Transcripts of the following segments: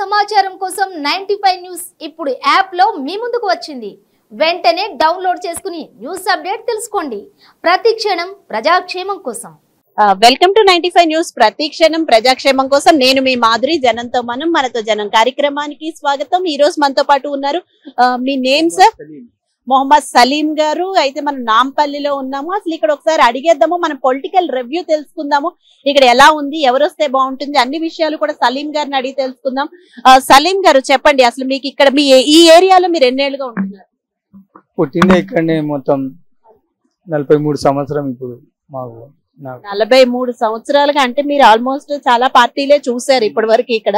సమాచారం కోసం 95 న్యూస్ ఇప్పుడు యాప్ లో మీ ముందుకు వచ్చింది. వెంటనే డౌన్లోడ్ చేసుకుని న్యూస్ అప్డేట్ తెలుసుకోండి. ప్రతి క్షణం ప్రజాక్షేమం కోసం. Welcome to 95 news. ప్రతి క్షణం ప్రజాక్షేమం కోసం నేను మీ మాధురి. జనంతో మనతో జనం కార్యక్రమానికి స్వాగతం. ఈ రోజు మనతో పాటు ఉన్నారు మీ నేమ్ సార్? మొహమ్మద్ సలీం గారు. అయితే మనం నాంపల్లిలో ఉన్నాము. అసలు ఇక్కడ ఒకసారి అడిగేద్దాము, మనం పొలిటికల్ రివ్యూ తెలుసుకుందాము. ఇక్కడ ఎలా ఉంది, ఎవరు వస్తే బాగుంటుంది, అన్ని విషయాలు కూడా సలీం గారిని అడిగి తెలుసుకుందాం. సలీం గారు చెప్పండి, అసలు మీకు ఇక్కడ మీ ఈ ఏరియాలో మీరు ఎన్నేళ్ళుగా ఉంటున్నారు? పుట్టిందే ఇక్కడనే, మొత్తం 43 సంవత్సరం. ఇప్పుడు మాకు 43 సంవత్సరాలుగా అంటే మీరు ఆల్మోస్ట్ చాలా పార్టీలే చూసారు ఇప్పటి వరకు ఇక్కడ.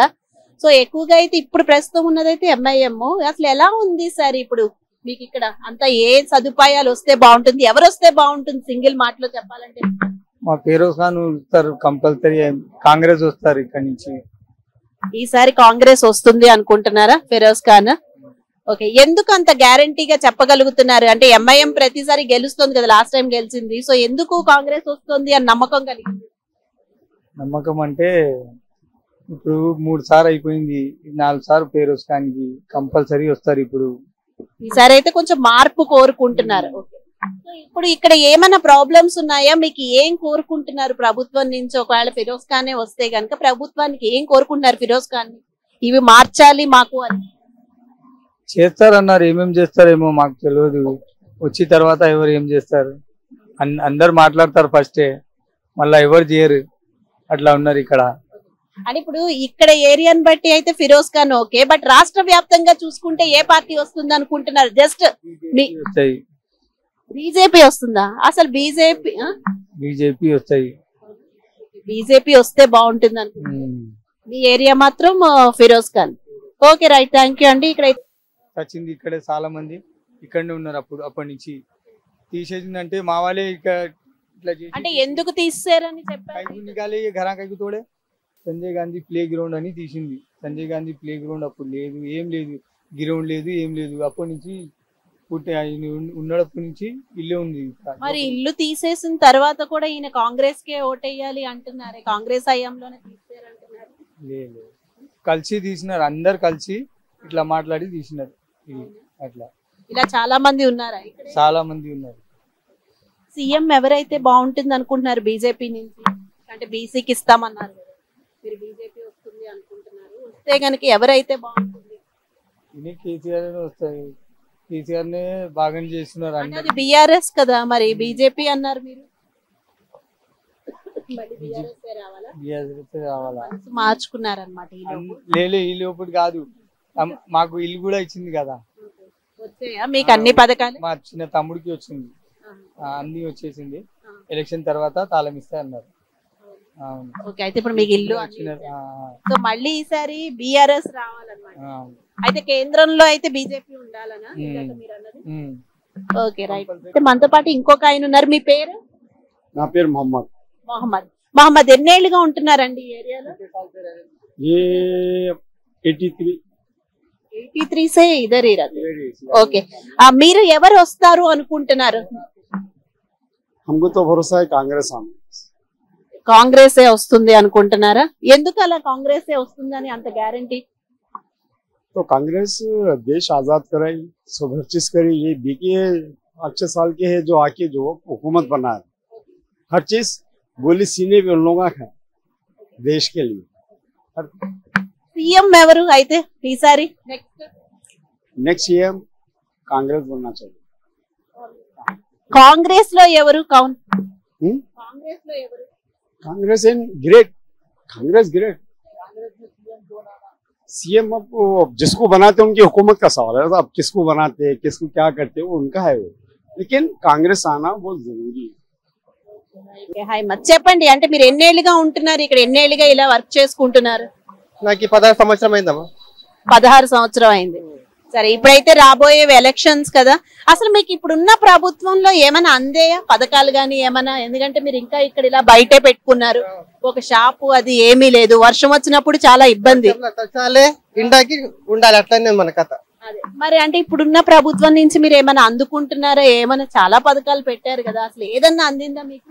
సో ఎక్కువగా అయితే ఇప్పుడు ప్రస్తుతం ఉన్నదైతే ఎంఐఎం. అసలు ఎలా ఉంది సార్ ఇప్పుడు మీకు ఇక్కడ అంతా? ఏ సదుపాయాలు వస్తే బాగుంటుంది, ఎవరు వస్తే బాగుంటుంది సింగిల్ మాటలో చెప్పాలంటే? మా ఫిరోజ్ ఖాన్ వస్తారు కంపల్సరీ. కాంగ్రెస్ వస్తారు ఇక్కడ నుంచి. ఈసారి కాంగ్రెస్ వస్తుంది అనుకుంటున్నారా ఫిరోజ్ ఖాన్? ఓకే, ఎందుకు అంత గ్యారంటీగా చెప్పగలుగుతున్నారు? అంటే ఎంఐఎం ప్రతిసారి గెలుస్తుంది కదా, లాస్ట్ టైం గెలిచింది. సో ఎందుకు కాంగ్రెస్ వస్తుంది అని నమ్మకం కలిగింది? నమ్మకం అంటే ఇప్పుడు 3 సార్లు అయిపోయింది, 4 సార్లు ఫిరోజ్ ఖాన్ కి కంపల్సరీ వస్తారు. ఇప్పుడు ఈసారి అయితే కొంచెం మార్పు కోరుకుంటున్నారు. ఇప్పుడు ఇక్కడ ఏమైనా ప్రాబ్లమ్స్ ఉన్నాయా? మీకు ఏం కోరుకుంటున్నారు ప్రభుత్వం నుంచి? ఒకవేళ ఫిరోజ్ ఖానే వస్తే గనక ప్రభుత్వానికి ఏం కోరుకుంటున్నారు? ఫిరోజ్ ఖాన్ ఇవి మార్చాలి మాకు అని చేస్తారన్నారు. ఏమేమి చేస్తారేమో మాకు తెలియదు. వచ్చిన తర్వాత ఎవరు ఏం చేస్తారు అందరు మాట్లాడతారు ఫస్టే, మళ్ళా ఎవరు చేయరు. అట్లా ఉన్నారు ఇక్కడ. అని ఇప్పుడు ఇక్కడ ఏరియాని బట్టి అయితే ఫిరోజ్ ఖాన్ ఓకే, బట్ రాష్ట్ర వ్యాప్తంగా చూసుకుంటే ఏ పార్టీ వస్తుంది అనుకుంటున్నారు? జస్ట్ బీజేపీ వస్తుందా? అసలు బీజేపీ వస్తాయి. బీజేపీ వస్తే బాగుంటుంది అనుకుంటున్నారు. మీ ఏరియా మాత్రం Firoz Khan. Okay, right, thank you అండి. ఇక్కడ వచ్చింది ఇక్కడే చాలా మంది ఇక్కడనే ఉన్నారు. అప్పటి నుంచి తీసేసిందంటే మా వాళ్ళే అంటే ఎందుకు తీసారని చెప్పారు? సంజయ్ గాంధీ ప్లే గ్రౌండ్ అని తీసింది. సంజయ్ గాంధీ ప్లే గ్రౌండ్ అప్పుడు లేదు, ఏం లేదు, గ్రౌండ్ లేదు, ఏం లేదు. అప్పటి నుంచి ఉన్నప్పటి నుంచి ఇల్లే ఉంది. మరి ఇల్లు తీసేసిన తర్వాత కూడా ఈయన కాంగ్రెస్ కే ఓటేయాలి అంటున్నారు. కాంగ్రెస్ హయాంలోనే తీసారంటున్నారు. లేదు, కలిసి తీసినారు, అందరు కలిసి ఇట్లా మాట్లాడి తీసినారు. అట్లా ఇలా చాలా మంది ఉన్నారా? చాలా మంది ఉన్నారు. సీఎం ఎవరైతే బాగుంటుంది అనుకుంటున్నారు బీజేపీ నుంచి? అంటే బీసీకి ఇస్తామన్నారు, మీరు బీజేపీ వస్తుంది అనుకుంటున్నారు. వస్తే కనుక ఎవరైతే బాగుంటుంది? కేసీఆర్ వస్తాయి. కేసీఆర్ నే బాగా చేస్తున్నారు. అది బీఆర్ఎస్ కదా, మరి బీజేపీ అన్నారు మీరు. మార్చుకున్నారనమాట. ఈ లోపల కాదు, మాకు ఇల్లు కూడా ఇచ్చింది కదా. వచ్చాయా మీకు అన్ని పథకాలు? మా చిన్న తమ్ముడికి వచ్చింది, అన్ని వచ్చేసింది. ఎలక్షన్ తర్వాత తాళం ఇస్తా అన్నారు. ఓకే, అయితే ఇప్పుడు మీకు ఇల్లు. సో మళ్ళీ ఈసారి బీఆర్ఎస్ రావాలన్నమాట. అయితే కేంద్రంలో అయితే బీజేపీ ఉండాలనా మీరు అన్నది? Okay, right. మనతో పాటు ఇంకొక ఆయన ఉన్నారు. మీ పేరు? నా పేరు మొహమ్మద్. మొహమ్మద్ ఎన్నేళ్లుగా ఉంటున్నారండి ఈ ఏరియాలో? 83 సే ఇదర్ ही रहते. ఓకే, మీరు ఎవరు వస్తారు అనుకుంటున్నారు? हमको तो भरोसा है कांग्रेस आने. కాంగ్రెసే వస్తుంది అనుకుంటున్నారా? ఎందుకు అలా కాంగ్రెసే వస్తుందని అంత గ్యారంటీ? तो कांग्रेस देश आजाद कराई, सब हर चीज करी. ये बीके अच्छे साल के है जो आके जो हुकूमत बनाए, हर चीज गोली सीने पे उन लोगों का देश के लिए. सीएम ఎవరు అయితే ఈసారి? नेक्स्ट सीएम कांग्रेस बनना चाहिए. కాంగ్రెస్ లో ఎవరు? కాంగ్రెస్ లో ఎవరు? Congress in great. Congress great. CM अब जिसको बनाते उनकी हुकूमत का सवाल है. अब किसको बनाते, किसको क्या करते, वो उनका है वो. लेकिन कांग्रेस आना बहुत जरूरी है. హాయ్, చెప్పండి, అంటే మీరు ఎన్నేళ్లుగా ఉంటున్నారు ఇక్కడ? ఎన్నేళ్లుగా ఇలా వర్క్ చేసుకుంటున్నారు? నాకు 16 సంవత్సరం అయిందమ్మా. 16 సంవత్సరం అయింది. సరే, ఇప్పుడైతే రాబోయే ఎలక్షన్స్ కదా, అసలు మీకు ఇప్పుడున్న ప్రభుత్వంలో ఏమైనా అందేయా పథకాలు గానీ ఏమైనా? ఎందుకంటే మీరు ఇంకా ఇక్కడ ఇలా బయటే పెట్టుకున్నారు ఒక షాపు, అది ఏమీ లేదు. వర్షం వచ్చినప్పుడు చాలా ఇబ్బంది. ఇండాకి ఉండాలి, అట్లనే మన కథ. మరి అంటే ఇప్పుడున్న ప్రభుత్వం నుంచి మీరు ఏమైనా అందుకుంటున్నారా? ఏమైనా చాలా పథకాలు పెట్టారు కదా, అసలు ఏదన్నా అందిందా మీకు?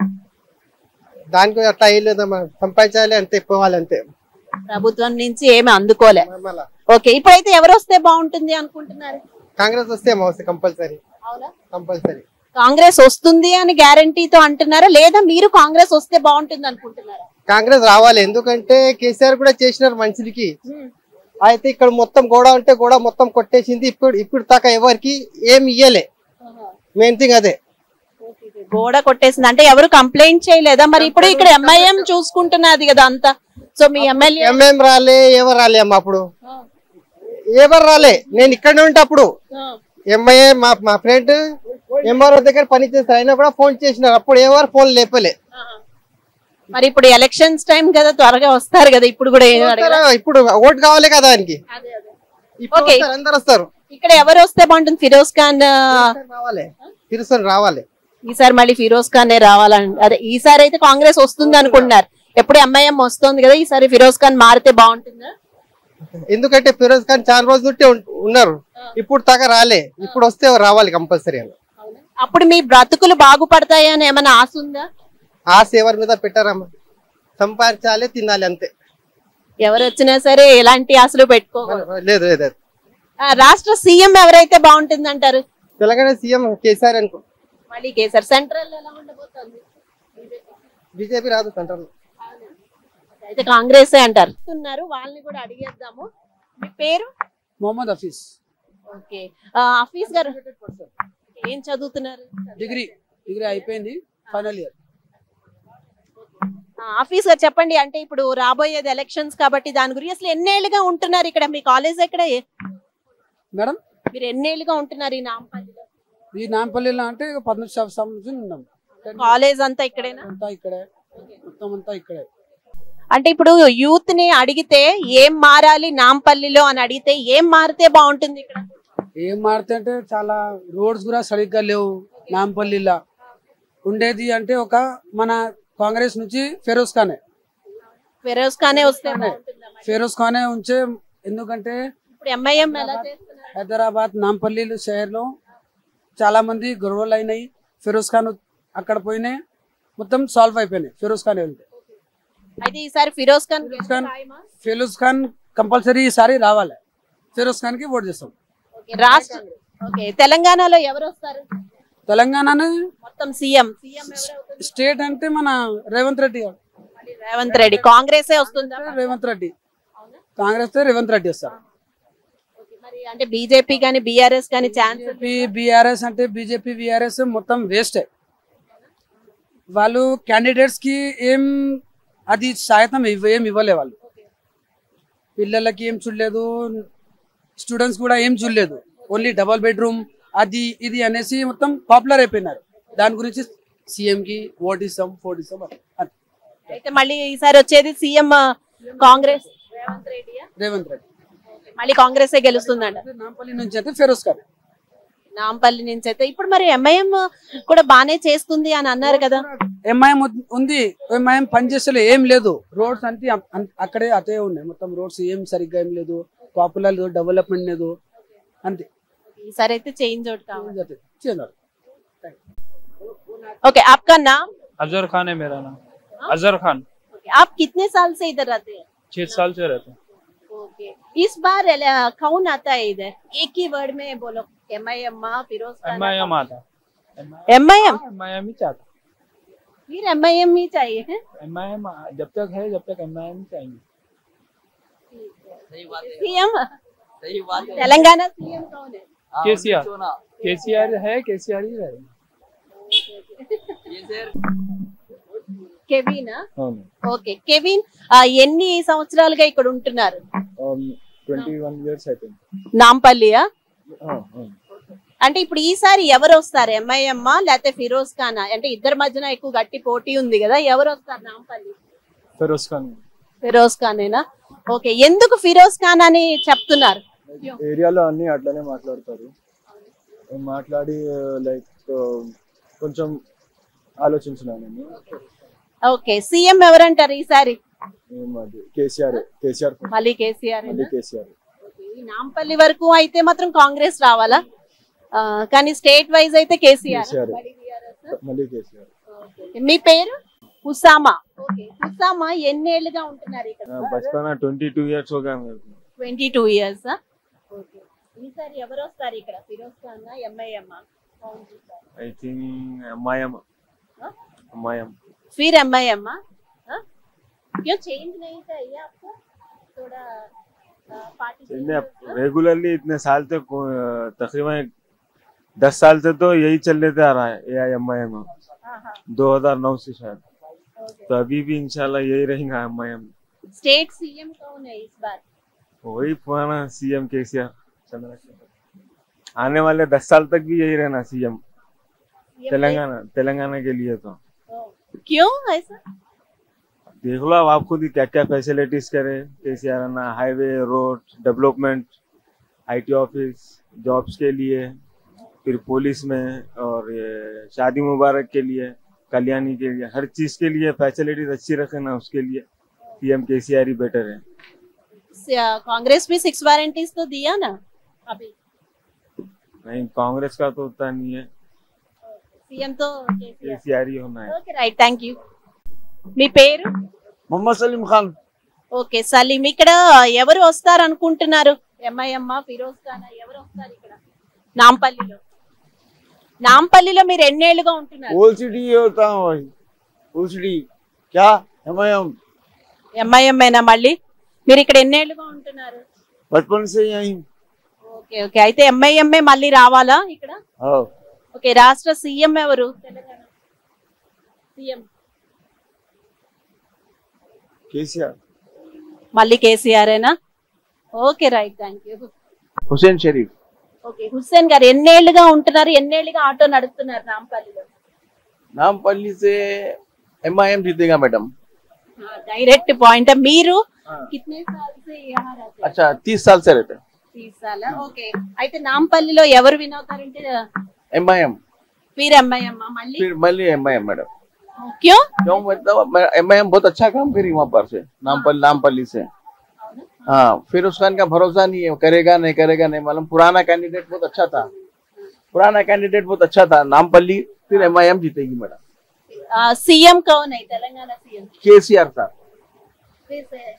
దానికి అట్లా అయ్యలేదమ్మా. సంపాదించాలి అంతే, పోవాలి అంతే. ప్రభుత్వం నుంచి ఏమి అందుకోలే. మళ్ళా ఓకే, ఇప్పుడైతే ఎవరు వస్తే బాగుంటుంది అనుకుంటున్నారు? కాంగ్రెస్ వస్తే కంపల్సరీ కంపల్సరీ కాంగ్రెస్ వస్తుంది అని గ్యారంటీతో అంటున్నారా, లేదా మీరు కాంగ్రెస్ వస్తే బాగుంటుంది అనుకుంటున్నారా? కాంగ్రెస్ రావాలి. ఎందుకంటే కేసీఆర్ కూడా చేసినారు మనుషులకి. అయితే ఇక్కడ మొత్తం గోడ అంటే గోడ మొత్తం కొట్టేసింది. ఇప్పుడు దాకా ఎవరికి ఏం ఇయ్యలే. మెయిన్ థింగ్ అదే. గోడ కొట్టేసింది అంటే ఎవరు కంప్లైంట్ చేయలేదా? మరి ఇప్పుడు ఇక్కడ ఎంఐఎం చూసుకుంటున్నది కదా అంతా. సో మీ ఎమ్మెల్యే ఎంఎం రాలే, ఎవరు రాలే అమ్మ. అప్పుడు ఎవరు రాలే. నేను ఇక్కడనే ఉంటే అప్పుడు ఎంఐఏ మా ఫ్రెండ్ ఎంఆర్ఓ దగ్గర పని చేస్తారు. అయినా కూడా ఫోన్ చేసినారు. అప్పుడు ఎవరు ఫోన్ లేపలే. మరి ఇప్పుడు ఎలక్షన్స్ టైం కదా, త్వరగా వస్తారు కదా. ఇప్పుడు కూడా ఇప్పుడు ఓటు కావాలి కదా ఆయనకి. ఓకే, అందరు వస్తారు. ఇక్కడ ఎవరు వస్తే బాగుంటుంది? ఫిరోజ్ ఖాన్ రావాలి, తిరుసని రావాలి. ఈసారి మళ్ళీ ఫిరోజ్ ఖాన్ రావాలని. అదే ఈసారి అయితే కాంగ్రెస్ వస్తుంది అనుకుంటున్నారు. ఎప్పుడు ఎంఐఎం వస్తుంది కదా, ఈసారి ఫిరోజ్ ఖాన్ మారితే బాగుంటుందా? ఎందుకంటే ఫిరోజ్ ఖాన్ చాలా రోజులు నుండి ఉన్నారు. ఇప్పుడు దాకా రాలే. ఇప్పుడు వస్తే రావాలి కంపల్సరీ అని. అప్పుడు మీ బ్రతుకులు బాగుపడతాయి అని ఏమైనా ఆశ ఉందా? ఆశ ఎవరి మీద పెట్టారమ్మా. సంపాదించాలి, తినాలి అంతే. ఎవరు వచ్చినా సరే ఎలాంటి ఆశలు పెట్టుకోవాలి. లేదు లేదు. రాష్ట్ర సీఎం ఎవరైతే బాగుంటుంది అంటారు? తెలంగాణ సీఎం కేసీఆర్ అనుకో. మళ్ళీ కేసీఆర్. సెంట్రల్ ఎలా ఉండబోతుంది? బీజేపీ రాదు సెంట్రల్. అయితే కాంగ్రెస్ అంటారు. వాళ్ళని కూడా అడిగేద్దాము. మీ పేరు? మొహమ్మద్ హఫీజ్. ఓకే, హఫీజ్ గారు ఏం చదువుతున్నారు? డిగ్రీ అయిపోయింది, ఫైనల్ ఇయర్. హఫీజ్ గారు చెప్పండి, అంటే ఇప్పుడు రాబోయేది ఎలక్షన్స్ కాబట్టి దాని గురించి అసలు ఎన్నేళ్ళుగా ఉంటున్నారు ఇక్కడ? మీ కాలేజ్ ఎక్కడ మేడం? మీరు ఎన్నేళ్ళుగా ఉంటున్నారు ఈ నాంపల్లిలో? ఈ నాంపల్లిలో అంటే 15 సంవత్సరం ఉన్నాం. కాలేజ్ అంతా ఇక్కడేనా? అంతా ఇక్కడే, మొత్తం అంతా ఇక్కడే. అంటే ఇప్పుడు యూత్ ని అడిగితే ఏం మారాలి నాంపల్లిలో అని అడిగితే ఏం మారితే బాగుంటుంది ఇక్కడ? ఏం మారితే అంటే చాలా రోడ్స్ కూడా సరిగ్గా లేవు నాంపల్లిలో. ఉండేది అంటే ఒక మన కాంగ్రెస్ నుంచి ఫిరోజ్ ఖానే వస్తే ఫిరోజ్ ఖానే ఉంచే. ఎందుకంటే ఇప్పుడు ఎంఐఎం ఎలా చేస్తున్నారు? హైదరాబాద్ నాంపల్లి షహర్లో చాలా మంది గొడవలు అయినాయి. ఫిరోజ్ ఖాన్ అక్కడ పోయినాయి, మొత్తం సాల్వ్ అయిపోయినాయి ఫిరోజ్ ఖాన్ వెళ్తే. అయితే ఈసారి ఫిరోజ్ ఖాన్ కంపల్సరీ ఈసారి రావాలి. ఫిరోజ్ ఖాన్ కి ఓట్ చేస్తాం. రాష్ట్ర తెలంగాణలో ఎవరు వస్తారు? తెలంగాణ మొత్తం సీఎం స్టేట్ అంటే మన రేవంత్ రెడ్డి. కాంగ్రెస్ వస్తుందా? రేవంత్ రెడ్డి కాంగ్రెస్ రేవంత్ రెడ్డి వస్తారు. మరి అంటే బీజేపీ కానీ బీఆర్ఎస్ కానీ ఛాన్స్? బీఆర్ఎస్ అంటే బీజేపీ బీఆర్ఎస్ మొత్తం వేస్ట్. వాళ్ళు క్యాండిడేట్స్ కి ఏం అది సాయతం ఏం ఇవ్వలే. వాళ్ళు పిల్లలకి ఏం చూడలేదు, స్టూడెంట్స్ కూడా ఏం చూడలేదు. ఓన్లీ డబల్ బెడ్రూమ్ అది ఇది అనేసి మొత్తం పాపులర్ అయిపోయినారు. దాని గురించి సీఎం కి ఓట్ ఇస్తాం, ఫోట్ ఇస్తాం. అయితే మళ్ళీ ఈసారి వచ్చేది సీఎం కాంగ్రెస్ రేవంత్ రెడ్డి. మళ్ళీ కాంగ్రెస్ గెలుస్తుందంట. నాంపల్లి నుంచి అయితే ఫిరోజ్ ఖాన్. నాంపల్లి నుంచి అయితే ఇప్పుడు మరి ఎంఐఎం కూడా బానే చేస్తుంది అని అన్నారు కదా. ఎంఐఎం ఉంది, ఎంఐఎం పనిచేసలే, ఏం లేదు. రోడ్స్ అంటే అక్కడే అదే ఉన్నాయి. మొత్తం రోడ్స్ ఏం సరిగ్గా ఏం లేదు, పాపులర్ డెవలప్మెంట్ లేదు అంతే. ఈసారి అయితే చేంజ్ అవుట్ కావాలి. ओके, आपका नाम? अजहर खान है मेरा नाम, अजहर खान। आप कितने साल से इधर रहते हैं? 6 साल से रहते हैं। ओके, इस बार कौन आता है इधर? एक ही वर्ड में बोलो। एमआईएम, फिरोज खान? एमआईएम आता, एमआईएम ही चाहता। फिर एमआईएम ही चाहिए है? एमआईएम जब तक है, जब तक एमआईएम ही चाहिए। सीएम तेलंगाना सीएम कौन है? केसीआर है, केसीआर ही रहेगा। కెవిన్? ఓకే, కెవిన్ ఎన్ని సంవత్సరాలుగా ఇక్కడ ఉంటున్నారు? 21 years అయిపోయింది. నాంపల్లియా? అంటే ఇప్పుడు ఈసారి ఎవరు వస్తారు? ఎంఐఎం లేకపోతే ఫిరోజ్ ఖాన్? అంటే ఇద్దరి మధ్యన ఎక్కువ గట్టి పోటీ ఉంది కదా, ఎవరు వస్తారు నాంపల్లి? ఫిరోజ్ ఖాన్. ఫిరోజ్ ఖానేనా? ఓకే, ఎందుకు ఫిరోజ్ ఖాన్ అని చెప్తున్నారు? ఏరియాలో అన్ని అట్లనే మాట్లాడతారు. మాట్లాడి లైక్ కొంచెం ఆలోచించినాను. ఓకే, సీఎం ఎవరంటారు ఈసారి? కేసీఆర్. మళ్ళీ కేసీఆర్. ఈ నాంపల్లి వరకు అయితే మాత్రం కాంగ్రెస్ రావాలా, కానీ స్టేట్ వైజ్ అయితే కేసీఆర్. మళ్ళీ కేసీఆర్. మీ పేరు? హుసామా. ఓకే, హుసామా ఎన్నేళ్లుగా ఉంటున్నారు ఇక్కడ? बचपन 22 इयर्स हो गया मेरे को. 22 ఇయర్స్. ఓకే, ఈసారి ఎవరు వస్తారు ఇక్కడ? Firoz Khan MIM? I think MIM. MIM. फिर एमआईएम? क्यों चेंज नहीं चाहिए आपको? थोड़ा पार्टी रेगुलरली इतने साल तक तकरीबन 10 साल से तो यही चल लेते आ रहा है एआईएमआईएम. 2009 से शायद. तो अभी भी इंशाल्लाह यही रहेगा एमआईएम. स्टेट सीएम कौन है इस बार? वही पुराना सीएम केसीआर चंद्रशेखर. आने वाले 10 साल तक भी यही रहना सीएम तेलंगाना के लिए. तो क्यों ऐसा? देख लो अब आप खुद ही क्या क्या फैसिलिटीज करे केसीआर ना. Highway, road development, IT office, jobs के लिए, फिर पुलिस में, और ये शादी मुबारक के लिए, कल्याणी के लिए, हर चीज के लिए फैसिलिटीज अच्छी रखे ना, उसके लिए सीएम केसीआर ही बेटर है. कांग्रेस भी 6 वारंटीज तो दिया ना अभी? नहीं, कांग्रेस का तो उतना नहीं है. सीएम तो केसीआर ही होना है. Okay, right, thank you. మీ పేరు? मोहम्मद सलीम खान. ఓకే సలీం, ఇక్కడ ఎవరు వస్తారు అనుకుంటున్నారు? ఎంఐఎం, ఫిరోజ్ ఖాన్, ఎవరు వస్తారు ఇక్కడ నాంపల్లిలో? నాంపల్లిలో మీరు ఎన్నేళ్లుగా ఉంటున్నారు? ओलसीडी होता हूँ भाई. ओलसीडी क्या एमआईएम? ఎంఐఎంఏనా మళ్ళీ? మీరు ఇక్కడ ఎన్నేళ్లుగా ఉంటున్నారు? बचपन से यही. ఓకే ఓకే, అయితే ఎంఐఎంఏ మళ్ళీ రావాలా ఇక్కడ? हाँ. ఓకే, రాష్ట్ర సీఎం ఎవరు? తెలంగాణ సీఎం केसीआर. మళ్ళీ కేసీఆరేనా? Okay, right, thank you. Hussain Sharif. Okay, Hussain గారు ఎన్నేళ్లుగా ఉంటున్నారు? ఎన్నేళ్లుగా ఆటో నడుపుతున్నారు నాంపల్లిలో? नामपल्ली से एमआईएम जीतेगा मैडम. डायरेक्ट पॉइंट है. మీరు कितने साल से यहाँ रहते हैं? अच्छा 30 साल से रहते हैं. 30 साल. ఓకే, అయితే నాంపల్లిలో ఎవరు విన్ అవుతారంటే? एमआईएम. फिर एमआईएम మళ్ళీ? फिर मल्ली एमआईएम मैडम. क्यों? क्यों मतलब एमआईएम बहुत अच्छा काम करी वहाँ पर से नामपल्ली से. हाँ, फिर उसका इनका भरोसा नहीं है, करेगा नहीं मालूम. पुराना कैंडिडेट बहुत अच्छा था नामपल्ली. फिर एमआईएम जीतेगी मैडम. सीएम कौन है तेलंगाना सीएम? केसीआर साहब.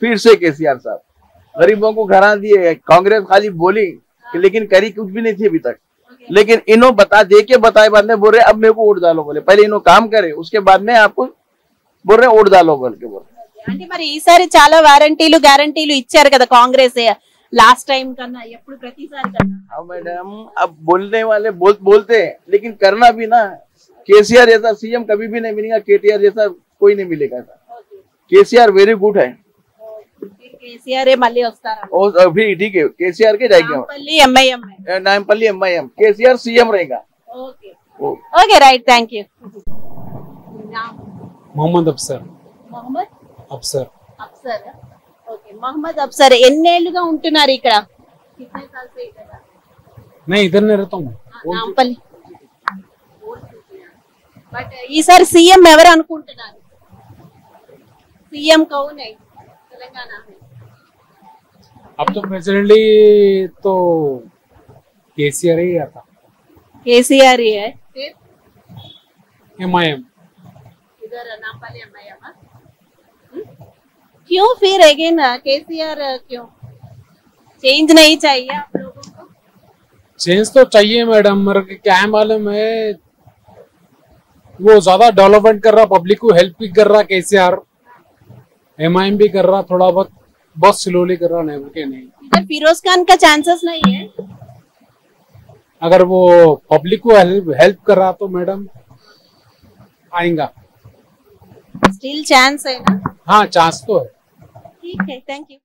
फिर से केसीआर साहब. गरीबों को घरा दिए. कांग्रेस खाली बोली लेकिन करी कुछ भी नहीं थी अभी तक. लेकिन इन्हों बताए बाद में बोल रहे अब मेरे को वोट डालो. बोले पहले इन्हों काम करे, उसके बाद में आपको बोल रहे वोट डालो बोल के. बोल అంటే మరి ఈసారి చాలా గ్యారంటీలు ఇచ్చారు కదా కాంగ్రెస్ లాస్ట్ టైం కన్నా, ఎప్పుడు ప్రతిసారి కన్నా? हाँ मैडम, अब बोलने वाले बोलते हैं लेकिन करना भी ना. केसीआर जैसा सीएम कभी भी नहीं मिलेगा, केटीआर जैसा कोई नहीं मिलेगा. केसीआर वेरी गुड है. కేసీఆర్ మళ్ళీ వస్తారా? और अभी ठीक है, केसीआर के जाएंगे. నాంపల్లి ఎంఐఎం. नामपल्ली एमआईएम. केसीआर सीएम रहेगा. Okay okay, right, thank you. Mohammed Afsar. Mohammed Afsar. Afsar. Okay, Mohammed Afsar ఎన్నేళ్లుగా ఉంటున్నారు ఇక్కడ? कितने साल से इधर? मैं इधर नहीं रहता हूँ. నాంపల్లి. బట్ ఈసారి సీఎం ఎవరు అనుకుంటున్నారు? సీఎం కౌన్ है तेलंगाना में? अब तो प्रेसिडेंटली तो केसीआर ही आता. केसीआर ही है. फिर एमआईएम. इधर नामपल्ली एमआईएम. क्यों फिर अगेन केसीआर? क्यों चेंज नहीं चाहिए आप लोगों को? चेंज तो चाहिए मैडम, मगर क्या है मालूम है, वो ज्यादा डेवलपमेंट कर रहा, पब्लिक को हेल्प भी कर रहा केसीआर. एमआईएम भी कर रहा थोड़ा बहुत स्लोली कर रहा, नहीं के नहीं. इधर फिरोज खान का चांसेस नहीं है? अगर वो पब्लिक को हेल्प कर रहा तो मैडम आएगा. स्टिल चांस है ना? हाँ, चांस तो है. ठीक है, थैंक यू.